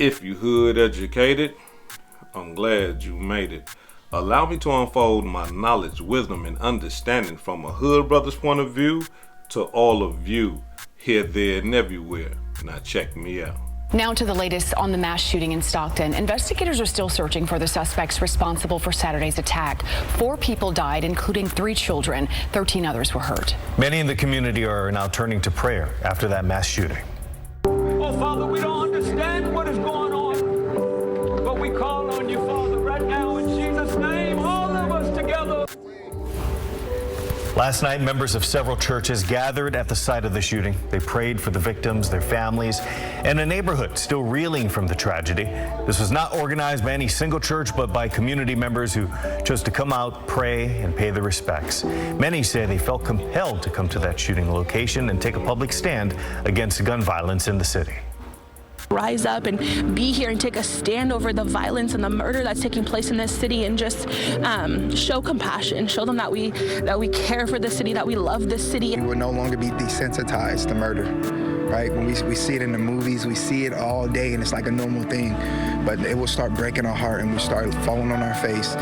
If you hood educated, I'm glad you made it. Allow me to unfold my knowledge, wisdom, and understanding from a hood brother's point of view to all of you, here, there, and everywhere. Now check me out. Now to the latest on the mass shooting in Stockton. Investigators are still searching for the suspects responsible for Saturday's attack. 4 people died, including 3 children. 13 others were hurt. Many in the community are now turning to prayer after that mass shooting. Oh, Father, we don't understand what is going on, but we call on you, Father, right now in Jesus' name, all of us together. Last night, members of several churches gathered at the site of the shooting. They prayed for the victims, their families, and a neighborhood still reeling from the tragedy. This was not organized by any single church, but by community members who chose to come out, pray, and pay their respects. Many say they felt compelled to come to that shooting location and take a public stand against gun violence in the city. Rise up and be here and take a stand over the violence and the murder that's taking place in this city, and just show compassion, show them that we care for the city, that we love this city. We will no longer be desensitized to murder, right? When we see it in the movies, we see it all day and it's like a normal thing, but it will start breaking our heart and we start falling on our face.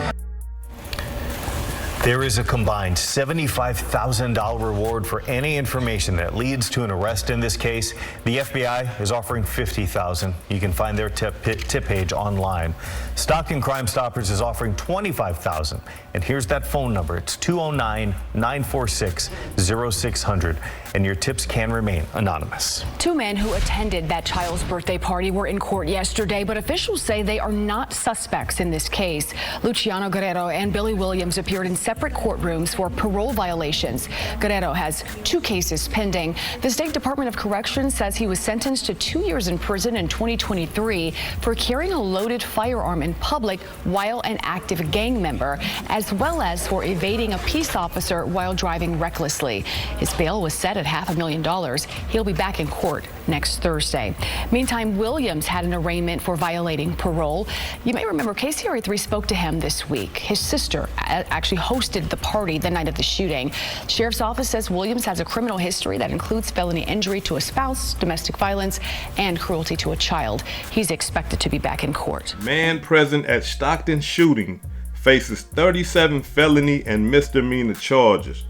There is a combined $75,000 reward for any information that leads to an arrest in this case. The FBI is offering $50,000. You can find their tip page online. Stockton Crime Stoppers is offering $25,000. And here's that phone number. It's 209-946-0600. And your tips can remain anonymous. 2 men who attended that child's birthday party were in court yesterday, but officials say they are not suspects in this case. Luciano Guerrero and Billy Williams appeared in separate courtrooms for parole violations. Guerrero has 2 cases pending. The State Department of Corrections says he was sentenced to 2 years in prison in 2023 for carrying a loaded firearm in public while an active gang member, as well as for evading a peace officer while driving recklessly. His bail was set at $500,000. He'll be back in court next Thursday. Meantime, Williams had an arraignment for violating parole. You may remember KCRA3 spoke to him this week. His sister actually hosted the party the night of the shooting. Sheriff's office says Williams has a criminal history that includes felony injury to a spouse, domestic violence, and cruelty to a child. He's expected to be back in court. Man present at Stockton shooting faces 37 felony and misdemeanor charges.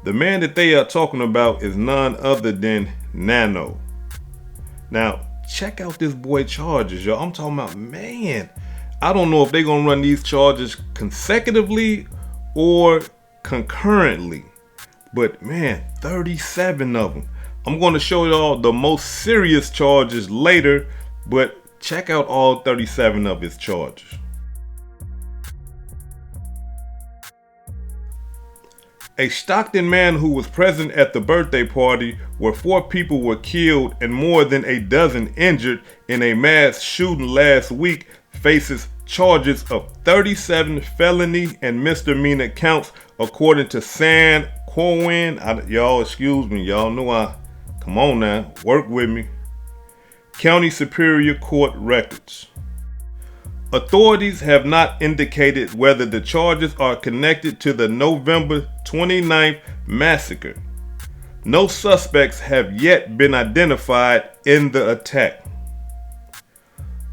The man that they are talking about is none other than Nano. Now, check out this boy charges, y'all. I'm talking about, man, I don't know if they're gonna run these charges consecutively or concurrently, but man, 37 of them. I'm going to show y'all the most serious charges later, but check out all 37 of his charges. A Stockton man who was present at the birthday party where 4 people were killed and more than a dozen injured in a mass shooting last week faces charges of 37 felony and misdemeanor counts, according to San Quentin. Y'all excuse me, y'all know come on now, work with me. County Superior Court records. Authorities have not indicated whether the charges are connected to the November 29th massacre. No suspects have yet been identified in the attack.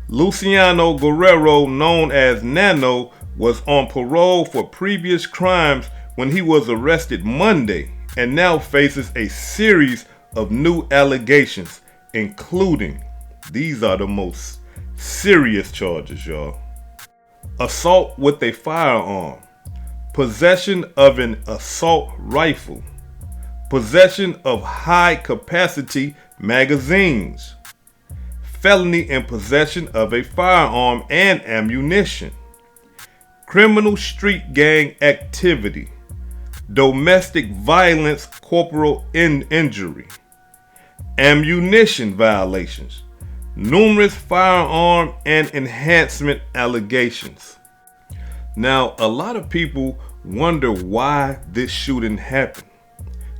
Luciano Guerrero, known as Nano, was on parole for previous crimes when he was arrested Monday and now faces a series of new allegations, including, these are the most serious charges, y'all: assault with a firearm, possession of an assault rifle, possession of high-capacity magazines, felony in possession of a firearm and ammunition, criminal street gang activity, domestic violence, corporal injury, ammunition violations, numerous firearm and enhancement allegations. Now, a lot of people wonder why this shooting happened.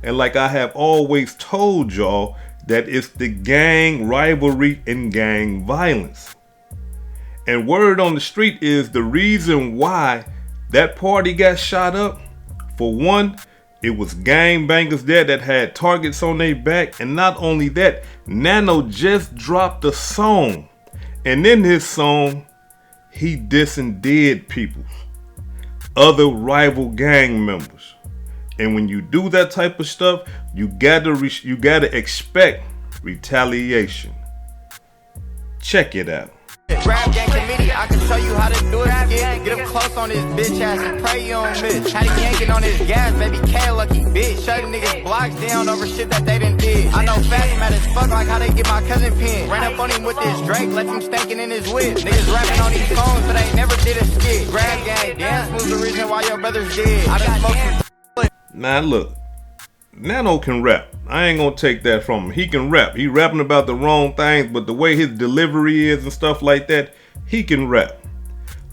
And like I have always told y'all, that it's the gang rivalry and gang violence. And word on the street is the reason why that party got shot up. For one, it was gangbangers there that had targets on their back. And not only that, Nano just dropped a song. And in his song, he dissing dead people, other rival gang members. And when you do that type of stuff, you gotta expect retaliation. Check it out. Grab gang committee, I can show you how to do it. Get him close on this bitch ass and pray you don't miss. Had him yanking on his gas, baby K lucky bitch. Shutting niggas blocks down over shit that they done did. I know fast mad as fuck like how they get my cousin pinned. Ran up on him with this Drake, left him stankin' in his whip. Niggas rapping on these phones, but they never did a skit. Grab gang, dance was the reason why your brother's dead. I done smoked some. Now look, Nano can rap. I ain't gonna take that from him. He can rap. He rapping about the wrong things, but the way his delivery is and stuff like that, he can rap.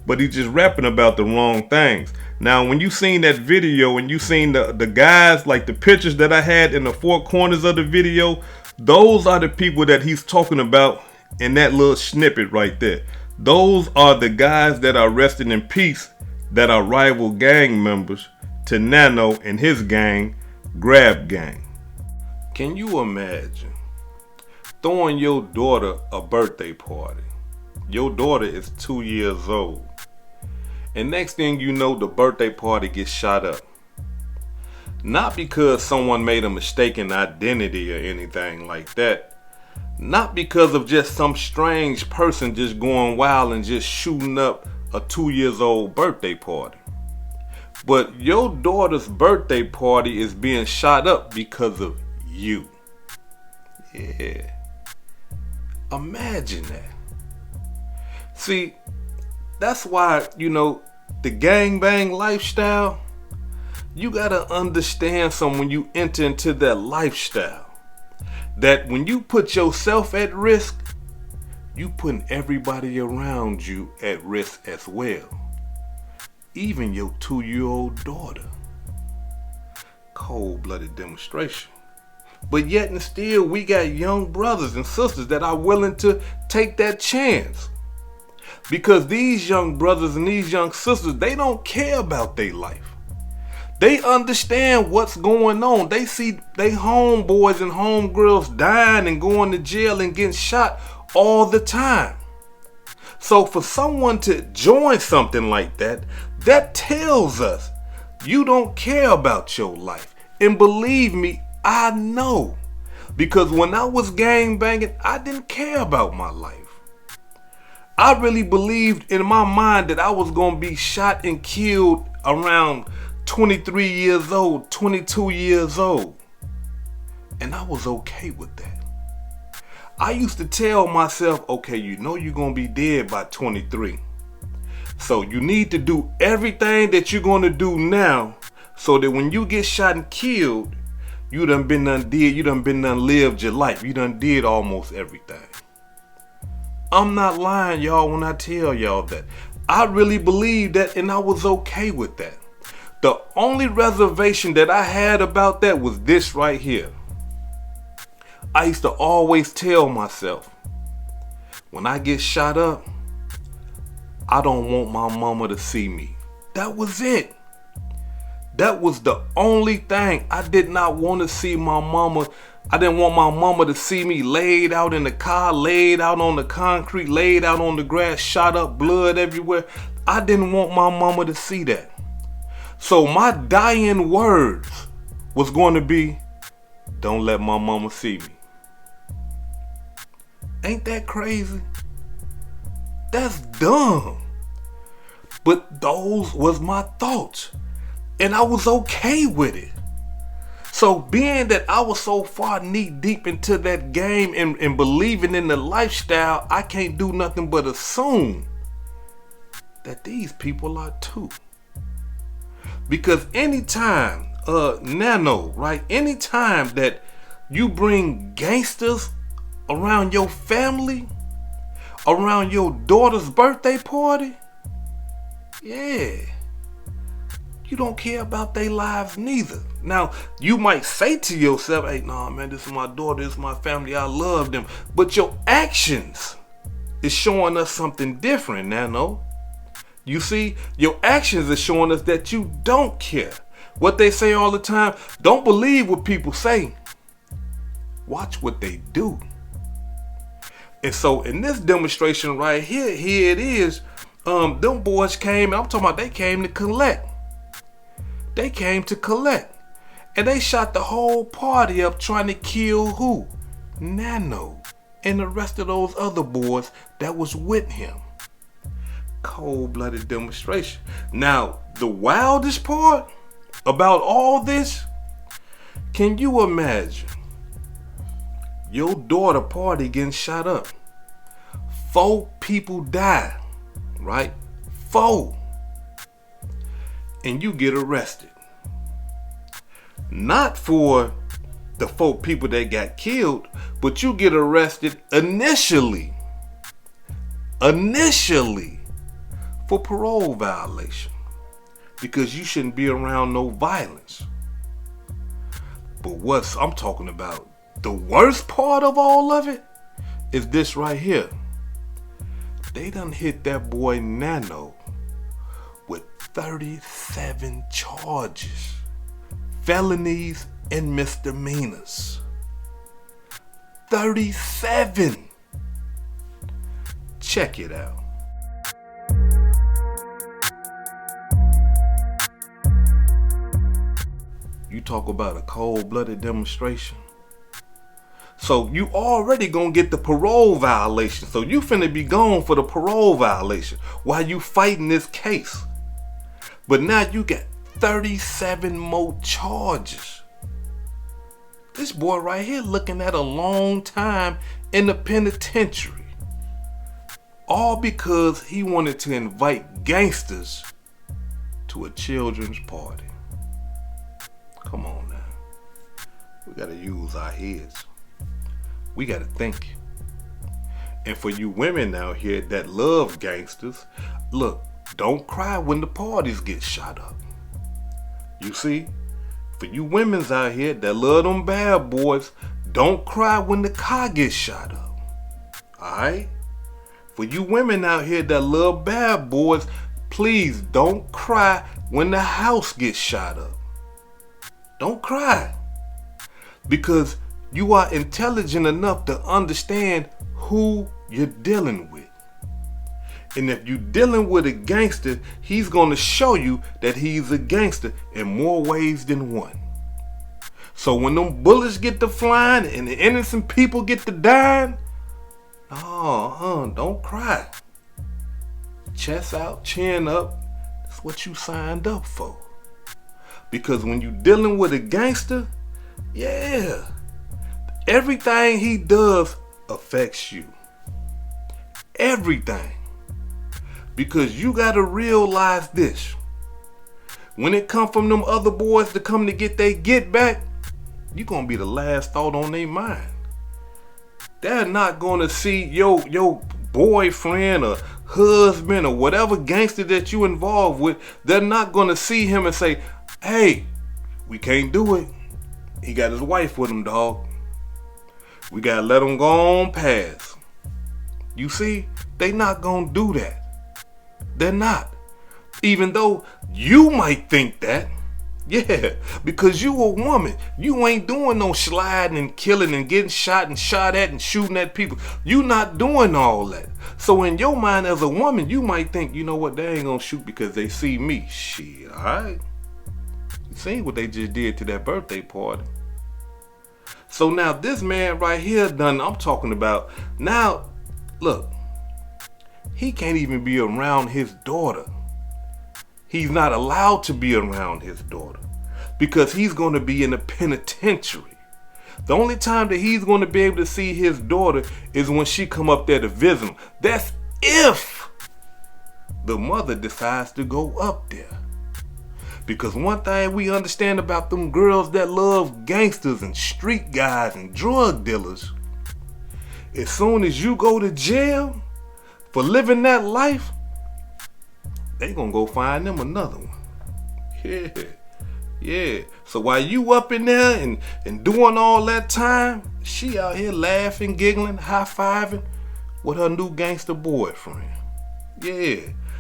But he's just rapping about the wrong things. Now, when you seen that video and you seen the guys, like the pictures that I had in the four corners of the video, those are the people that he's talking about in that little snippet right there. Those are the guys that are resting in peace, that are rival gang members to Nano and his gang, Grab Gang. Can you imagine throwing your daughter a birthday party? Your daughter is 2 years old. And next thing you know, the birthday party gets shot up. Not because someone made a mistaken identity or anything like that. Not because of just some strange person just going wild and just shooting up a 2 years old birthday party. But your daughter's birthday party is being shot up because of you. Yeah. Imagine that. See, that's why, the gangbang lifestyle, you gotta understand something when you enter into that lifestyle. That when you put yourself at risk, you putting everybody around you at risk as well. Even your 2-year-old daughter. Cold-blooded demonstration. But yet and still, we got young brothers and sisters that are willing to take that chance. Because these young brothers and these young sisters, they don't care about their life. They understand what's going on. They see they homeboys and homegirls dying and going to jail and getting shot all the time. So for someone to join something like that, that tells us you don't care about your life. And believe me, I know. Because when I was gang banging, I didn't care about my life. I really believed in my mind that I was going to be shot and killed around 23 years old, 22 years old. And I was okay with that. I used to tell myself, okay, you're going to be dead by 23. So you need to do everything that you're going to do now so that when you get shot and killed, you done been done did, you done been done lived your life. You done did almost everything. I'm not lying, y'all, when I tell y'all that. I really believed that and I was okay with that. The only reservation that I had about that was this right here. I used to always tell myself, when I get shot up, I don't want my mama to see me. That was it. That was the only thing. I did not want to see my mama. I didn't want my mama to see me laid out in the car, laid out on the concrete, laid out on the grass, shot up, blood everywhere. I didn't want my mama to see that. So my dying words was going to be, don't let my mama see me. Ain't that crazy? That's dumb. But those was my thoughts. And I was okay with it. So being that I was so far knee deep into that game and believing in the lifestyle, I can't do nothing but assume that these people are too. Because anytime, Nano, right? Anytime that you bring gangsters around your family, around your daughter's birthday party, yeah, you don't care about their lives neither. Now, you might say to yourself, hey, nah, man, this is my daughter, this is my family, I love them. But your actions is showing us something different, Nano. You see, your actions is showing us that you don't care. What they say all the time, don't believe what people say. Watch what they do. And so in this demonstration right here, here it is. Them boys came, I'm talking about they came to collect. They came to collect. And they shot the whole party up trying to kill who? Nano and the rest of those other boys that was with him. Cold-blooded demonstration. Now, the wildest part about all this, can you imagine your daughter party getting shot up? 4 people die, right? 4. And you get arrested. Not for the 4 people that got killed, but you get arrested initially for parole violation, because you shouldn't be around no violence. But I'm talking about, the worst part of all of it is this right here. They done hit that boy Nano with 37 charges, felonies and misdemeanors. 37. Check it out. You talk about a cold-blooded demonstration. So you already gonna get the parole violation. So you finna be gone for the parole violation while you fighting this case. But now you got 37 more charges. This boy right here looking at a long time in the penitentiary. All because he wanted to invite gangsters to a children's party. Come on now. We gotta use our heads. We gotta think. And for you women out here that love gangsters, look, don't cry when the parties get shot up. You see? For you women's out here that love them bad boys, don't cry when the car gets shot up. Alright? For you women out here that love bad boys, please don't cry when the house gets shot up. Don't cry. Because you are intelligent enough to understand who you're dealing with. And if you're dealing with a gangster, he's going to show you that he's a gangster in more ways than one. So when them bullets get to flying and the innocent people get to dying, don't cry. Chest out, chin up. That's what you signed up for. Because when you're dealing with a gangster, yeah, everything he does affects you. Everything. Because you gotta realize this. When it come from them other boys to come to get they get back, you're gonna be the last thought on their mind. They're not gonna see your boyfriend or husband or whatever gangster that you involved with. They're not gonna see him and say, hey, we can't do it. He got his wife with him, dog. We gotta let him go on past. You see, they not gonna do that. They're not. Even though you might think that. Yeah, because you a woman. You ain't doing no sliding and killing and getting shot at and shooting at people. You not doing all that. So in your mind as a woman, you might think, you know what, they ain't gonna shoot because they see me. Shit, alright? You seen what they just did to that birthday party. So now this man right here I'm talking about, now, look, he can't even be around his daughter. He's not allowed to be around his daughter because he's going to be in the penitentiary. The only time that he's going to be able to see his daughter is when she come up there to visit him. That's if the mother decides to go up there. Because one thing we understand about them girls that love gangsters and street guys and drug dealers, as soon as you go to jail for living that life, they gonna go find them another one. Yeah. So while you up in there and doing all that time, she out here laughing, giggling, high-fiving with her new gangster boyfriend. Yeah.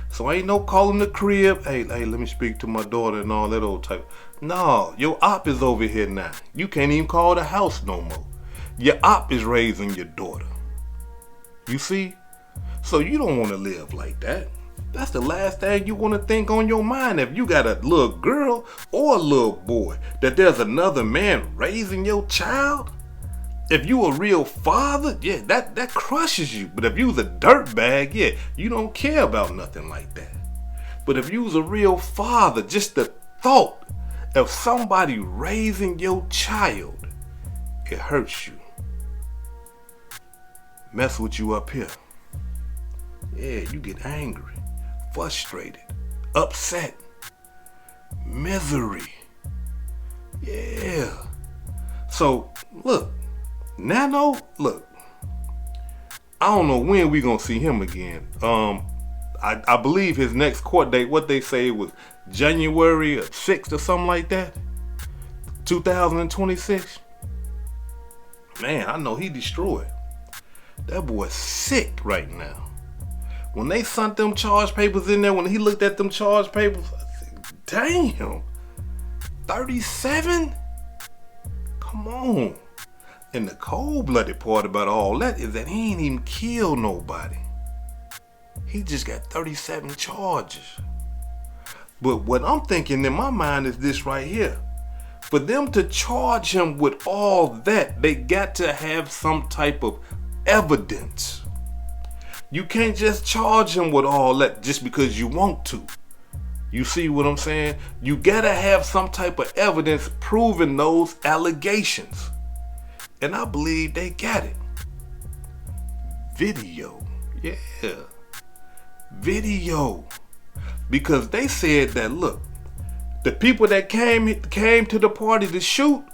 So ain't no calling the crib. Hey, let me speak to my daughter and all that old type. No, your op is over here now. You can't even call the house no more. Your op is raising your daughter. You see? So you don't want to live like that. That's the last thing you want to think on your mind if you got a little girl or a little boy, that there's another man raising your child. If you a real father, yeah, that crushes you. But if you was a dirtbag, yeah, you don't care about nothing like that. But if you was a real father, just the thought of somebody raising your child, it hurts you. Mess with you up here. Yeah, you get angry, frustrated, upset, misery. Yeah. So, look, Nano, look, I don't know when we gonna see him again. I believe his next court date, what they say was January 6th or something like that, 2026. Man, I know he destroyed. That boy's sick right now. When they sent them charge papers in there, when he looked at them charge papers, I said, damn, 37? Come on. And the cold-blooded part about all that is that he ain't even killed nobody. He just got 37 charges. But what I'm thinking in my mind is this right here. For them to charge him with all that, they got to have some type of evidence. You can't just charge him with all that just because you want to. You see what I'm saying? You gotta have some type of evidence proving those allegations. And I believe they got it. Video. Yeah. Video. Because they said that, look, the people that came to the party to shoot,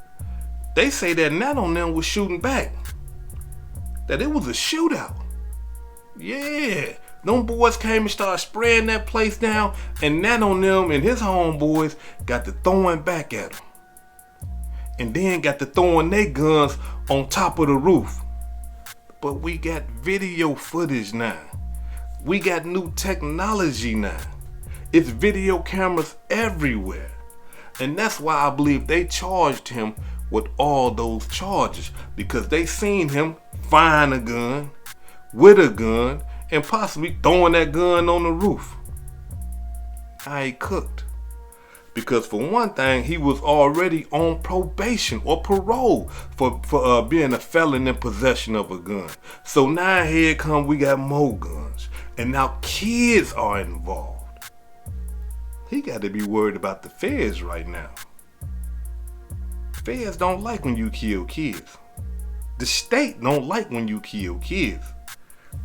they say that Nano and them was shooting back. That it was a shootout. Yeah. Them boys came and started spraying that place down, and Nano and them and his homeboys got to throwing back at them. And then got to throwing their guns on top of the roof. But we got video footage now. We got new technology now. It's video cameras everywhere. And that's why I believe they charged him with all those charges, because they seen him find a gun, with a gun, and possibly throwing that gun on the roof. Now he cooked. Because for one thing, he was already on probation or parole for being a felon in possession of a gun. So now here come, we got more guns. And now kids are involved. He got to be worried about the feds right now. Feds don't like when you kill kids. The state don't like when you kill kids.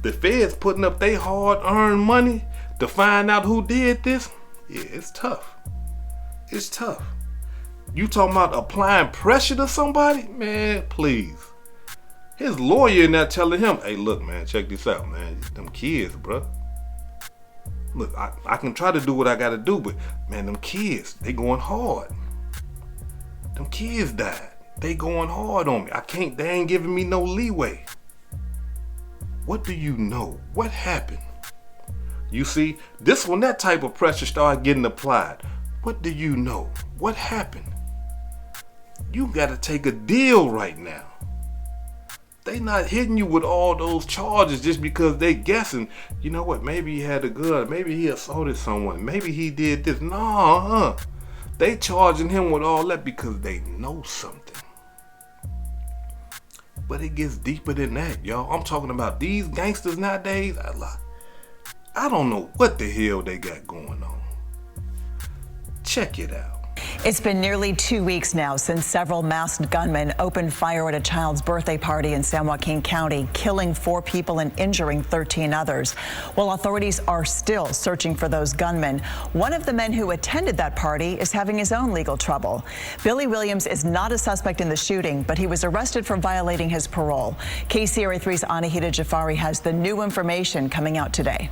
The feds putting up their hard-earned money to find out who did this. Yeah, it's tough. It's tough. You talking about applying pressure to somebody? Man, please. His lawyer in there telling him, hey, look, man, check this out, man. Them kids, bruh. Look, I can try to do what I got to do, but, man, them kids, they going hard. Them kids died. They going hard on me. They ain't giving me no leeway. What do you know? What happened? You see, this when that type of pressure started getting applied. What do you know? What happened? You got to take a deal right now. They not hitting you with all those charges just because they guessing, you know what, maybe he had a gun, maybe he assaulted someone, maybe he did this. No, They charging him with all that because they know something. But it gets deeper than that, y'all. I'm talking about these gangsters nowadays. I don't know what the hell they got going on. Check it out. It's been nearly 2 weeks now since several masked gunmen opened fire at a child's birthday party in San Joaquin County, killing 4 people and injuring 13 others. While authorities are still searching for those gunmen, one of the men who attended that party is having his own legal trouble. Billy Williams is not a suspect in the shooting, but he was arrested for violating his parole. KCRA3's Anahita Jafari has the new information coming out today.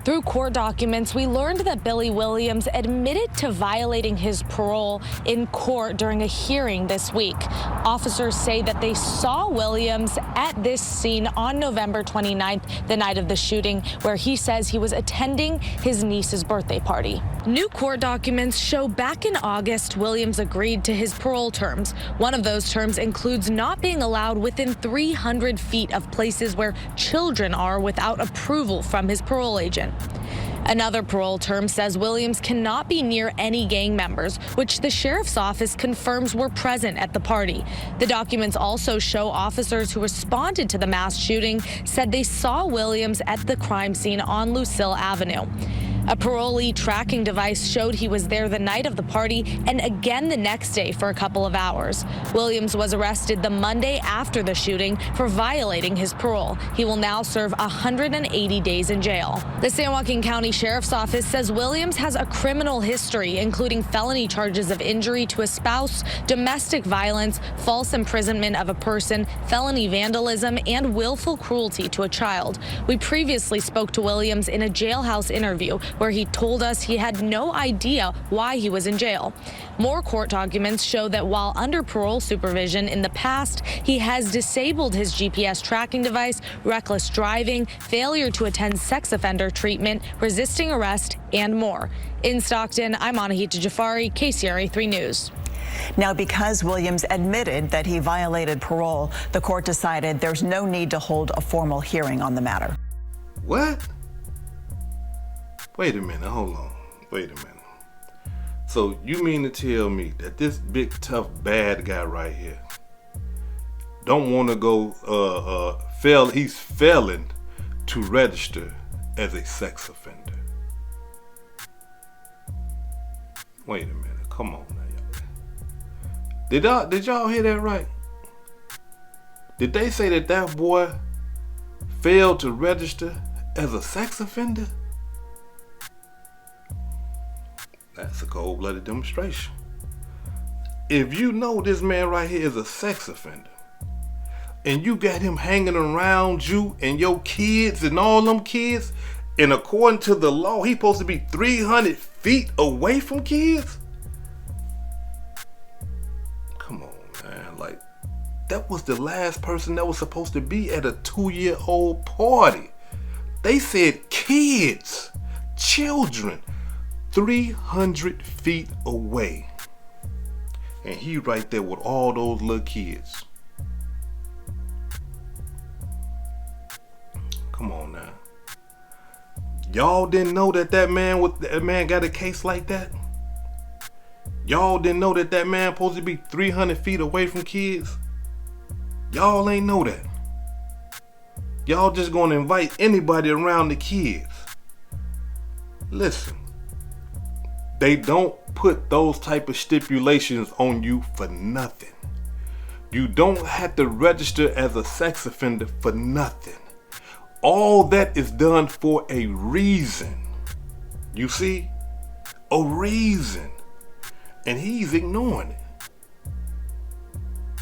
Through court documents, we learned that Billy Williams admitted to violating his parole in court during a hearing this week. Officers say that they saw Williams at this scene on November 29th, the night of the shooting, where he says he was attending his niece's birthday party. New court documents show back in August, Williams agreed to his parole terms. One of those terms includes not being allowed within 300 feet of places where children are without approval from his parole agent. Another parole term says Williams cannot be near any gang members, which the sheriff's office confirms were present at the party. The documents also show officers who responded to the mass shooting said they saw Williams at the crime scene on Lucille Avenue. A parolee tracking device showed he was there the night of the party and again the next day for a couple of hours. Williams was arrested the Monday after the shooting for violating his parole. He will now serve 180 days in jail. The San Joaquin County Sheriff's Office says Williams has a criminal history, including felony charges of injury to a spouse, domestic violence, false imprisonment of a person, felony vandalism, and willful cruelty to a child. We previously spoke to Williams in a jailhouse interview where he told us he had no idea why he was in jail. More court documents show that while under parole supervision in the past, he has disabled his GPS tracking device, reckless driving, failure to attend sex offender treatment, resisting arrest, and more. In Stockton, I'm Anahita Jafari, KCRA 3 News. Now, because Williams admitted that he violated parole, the court decided there's no need to hold a formal hearing on the matter. What? Wait a minute, hold on. Wait a minute. So you mean to tell me that this big, tough, bad guy right here don't want to go, he's failing to register as a sex offender? Wait a minute, come on now, y'all. Did y'all hear that right? Did they say that that boy failed to register as a sex offender? That's a cold-blooded demonstration. If you know this man right here is a sex offender, and you got him hanging around you and your kids and all them kids, and according to the law, he's supposed to be 300 feet away from kids? Come on, man. Like, that was the last person that was supposed to be at a 2-year-old party. They said kids, children, 300 feet away, and he right there with all those little kids. Come on now, y'all didn't know that man got a case like that? Y'all didn't know that man supposed to be 300 feet away from kids? Y'all ain't know that. Y'all just gonna invite anybody around the kids. Listen, they don't put those type of stipulations on you for nothing. You don't have to register as a sex offender for nothing. All that is done for a reason. You see? A reason. And he's ignoring it.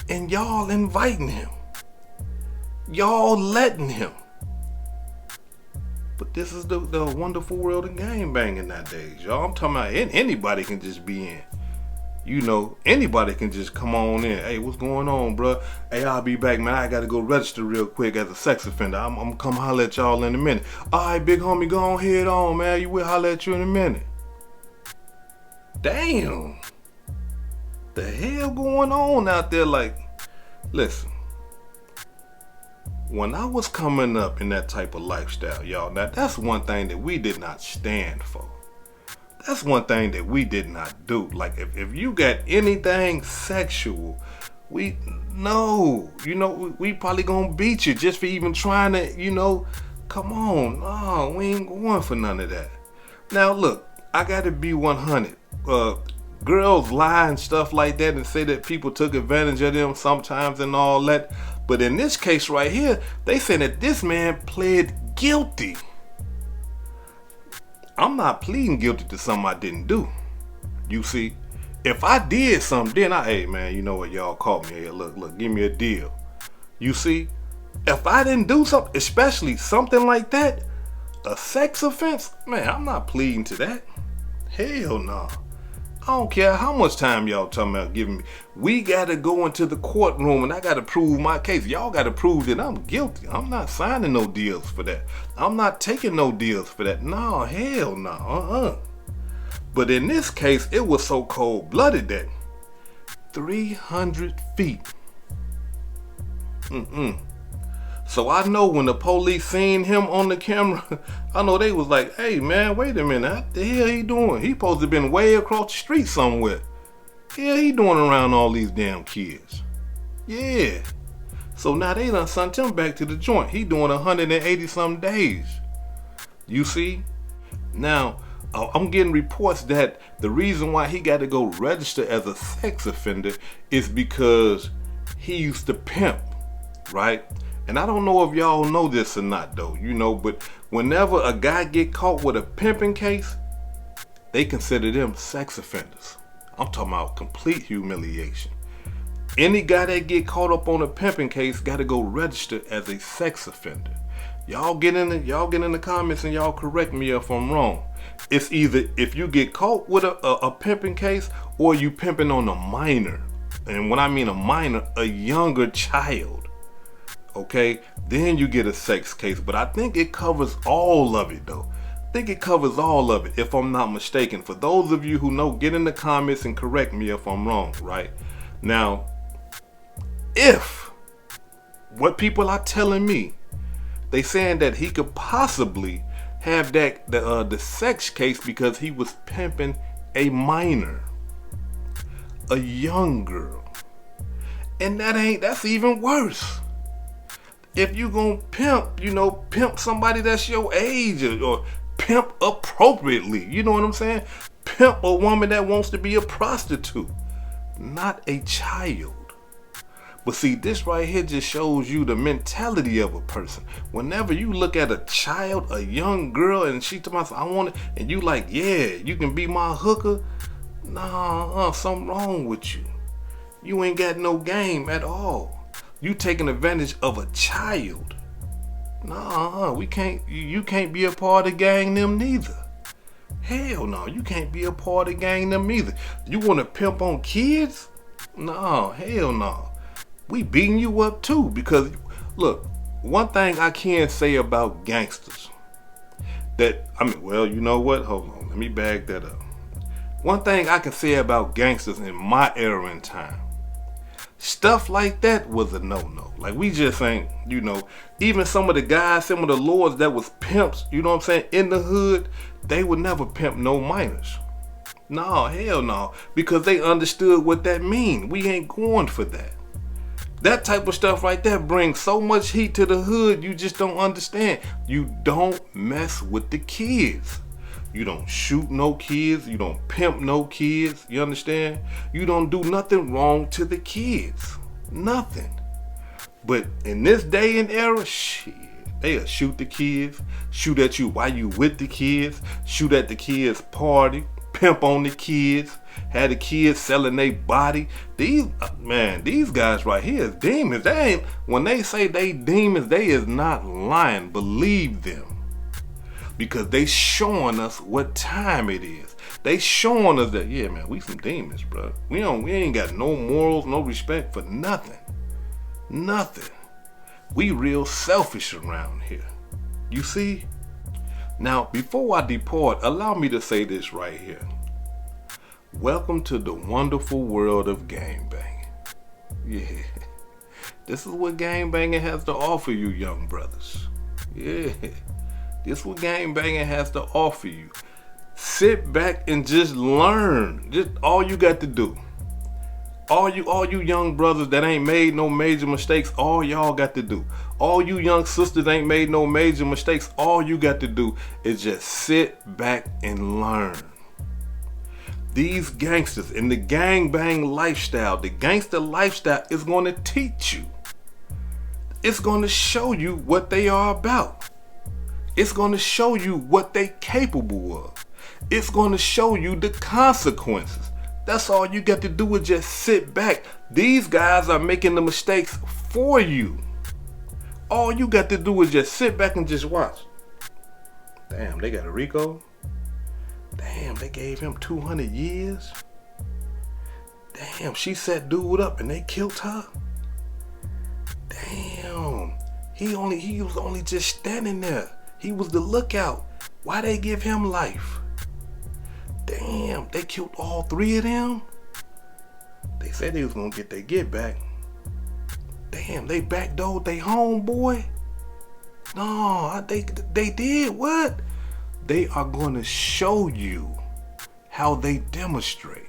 And y'all inviting him. Y'all letting him. But this is the wonderful world of game banging nowadays, y'all. I'm talking about anybody can just be in. You know, anybody can just come on in. Hey, what's going on, bro? Hey, I'll be back, man. I got to go register real quick as a sex offender. I'm going to come holler at y'all in a minute. All right, big homie, go on head on, man. You will holler at you in a minute. Damn. The hell going on out there? Like, listen. When I was coming up in that type of lifestyle, y'all, now that's one thing that we did not stand for. That's one thing that we did not do. Like, if you got anything sexual, we probably gonna beat you just for even trying to, come on. No, we ain't going for none of that. Now, look, I gotta be 100. Girls lie and stuff like that and say that people took advantage of them sometimes and all that. But in this case right here, they said that this man pled guilty. I'm not pleading guilty to something I didn't do. You see, if I did something, then hey man, you know what, y'all caught me here. Look, give me a deal. You see, if I didn't do something, especially something like that, a sex offense? Man, I'm not pleading to that. Hell no. I don't care how much time y'all talking about giving me. We gotta go into the courtroom and I gotta prove my case. Y'all gotta prove that I'm guilty. I'm not signing no deals for that. I'm not taking no deals for that. No, hell no. But in this case, it was so cold-blooded that 300 feet. So I know when the police seen him on the camera, I know they was like, hey man, wait a minute, what the hell he doing? He supposed to have been way across the street somewhere. Hell he doing around all these damn kids? Yeah. So now they done sent him back to the joint. He doing 180 some days. You see? Now, I'm getting reports that the reason why he got to go register as a sex offender is because he used to pimp, right? And I don't know if y'all know this or not though, you know, but whenever a guy get caught with a pimping case, they consider them sex offenders. I'm talking about complete humiliation. Any guy that get caught up on a pimping case got to go register as a sex offender. Y'all get in the comments and y'all correct me if I'm wrong. It's either if you get caught with a pimping case or you pimping on a minor. And when I mean a minor, a younger child. Okay, then you get a sex case, but I think it covers all of it though. I think it covers all of it if I'm not mistaken. For those of you who know, get in the comments and correct me if I'm wrong, right? Now, if what people are telling me, they saying that he could possibly have that the sex case because he was pimping a minor, a young girl, and that's even worse. If you gonna pimp, pimp somebody that's your age or pimp appropriately, you know what I'm saying? Pimp a woman that wants to be a prostitute, not a child. But see, this right here just shows you the mentality of a person. Whenever you look at a child, a young girl, and she tells me, I want it, and you like, yeah, you can be my hooker. Nah, something wrong with you. You ain't got no game at all. You taking advantage of a child. Nah, you can't be a part of gang them neither. Hell no, you can't be a part of gang them neither. You want to pimp on kids? No, hell no. We beating you up too because, look, one thing I can say about gangsters well, you know what? Hold on, let me bag that up. One thing I can say about gangsters in my era and time, stuff like that was a no-no. Like we just ain't, even some of the guys, some of the lords that was pimps, you know what I'm saying, in the hood, they would never pimp no minors. No, hell no, because they understood what that mean. We ain't going for that. That type of stuff right there brings so much heat to the hood, you just don't understand. You don't mess with the kids. You don't shoot no kids. You don't pimp no kids. You understand? You don't do nothing wrong to the kids. Nothing. But in this day and era, shit, they'll shoot the kids, shoot at you while you with the kids, shoot at the kids' party, pimp on the kids, had the kids selling their body. These guys right here is demons. When they say they demons, they is not lying. Believe them. Because they showing us what time it is. They showing us that, yeah, man, we some demons, bro. We ain't got no morals, no respect for nothing. Nothing. We real selfish around here. You see? Now, before I depart, allow me to say this right here. Welcome to the wonderful world of gangbanging. Yeah. This is what gangbanging has to offer you, young brothers. Yeah. This is what gangbanging has to offer you. Sit back and just learn. Just all you got to do. All you young brothers that ain't made no major mistakes, all y'all got to do. All you young sisters ain't made no major mistakes, all you got to do is just sit back and learn. These gangsters in the gangbang lifestyle, the gangster lifestyle is going to teach you. It's going to show you what they are about. It's going to show you what they capable of. It's going to show you the consequences. That's all you got to do is just sit back. These guys are making the mistakes for you. All you got to do is just sit back and just watch. Damn, they got a RICO? Damn, they gave him 200 years? Damn, she set dude up and they killed her? Damn, he was only just standing there. He was the lookout. Why they give him life? Damn, they killed all 3 of them? They said they was gonna get their get back. Damn, they backdoored they homeboy? No, they did what? They are gonna show you how they demonstrate.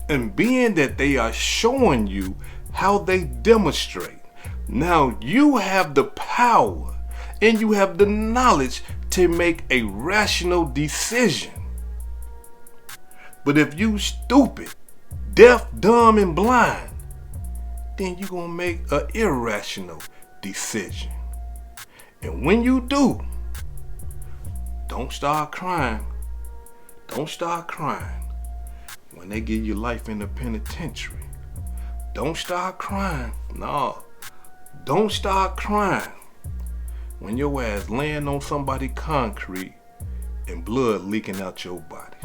And being that they are showing you how they demonstrate, now you have the power and you have the knowledge to make a rational decision. But if you stupid, deaf, dumb, and blind, then you're gonna make an irrational decision. And when you do, don't start crying. Don't start crying when they give you life in the penitentiary. Don't start crying. No, don't start crying when your ass laying on somebody's concrete and blood leaking out your body.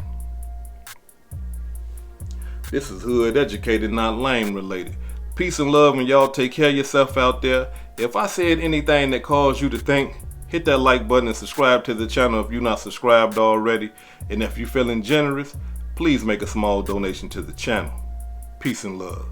This is Hood Educated, not Lame Related. Peace and love, and y'all take care of yourself out there. If I said anything that caused you to think, hit that like button and subscribe to the channel if you're not subscribed already. And if you're feeling generous, please make a small donation to the channel. Peace and love.